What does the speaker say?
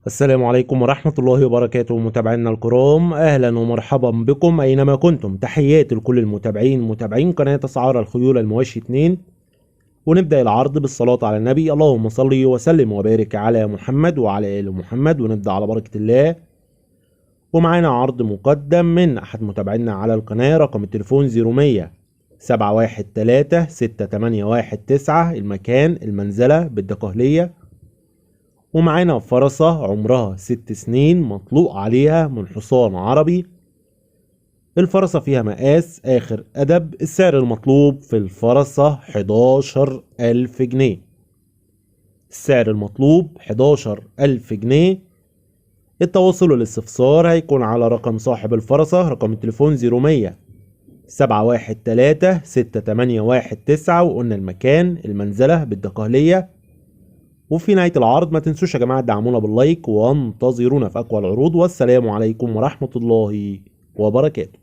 السلام عليكم ورحمة الله وبركاته متابعينا الكرام، أهلا ومرحبا بكم أينما كنتم. تحياتي لكل متابعين قناة أسعار الخيول المواشي 2. ونبدأ العرض بالصلاة على النبي، اللهم صل وسلم وبارك على محمد وعلى آل محمد. ونبدأ على بركة الله. ومعانا عرض مقدم من أحد متابعينا على القناة، رقم التليفون 0100 713 6819. المكان المنزلة بالدقهلية. ومعانا فرسة عمرها 6 سنين مطلوق عليها من حصان عربي. الفرسة فيها مقاس آخر أدب. السعر المطلوب في الفرسة 11,000 جنيه. السعر المطلوب 11,000 جنيه. التواصل والاستفسار هيكون على رقم صاحب الفرسة، رقم التليفون 0100 713 6819. وقلنا المكان المنزلة بالدقهلية. وفي نهاية العرض ما تنسوش يا جماعة تدعمونا باللايك وانتظرونا في أقوى العروض. والسلام عليكم ورحمة الله وبركاته.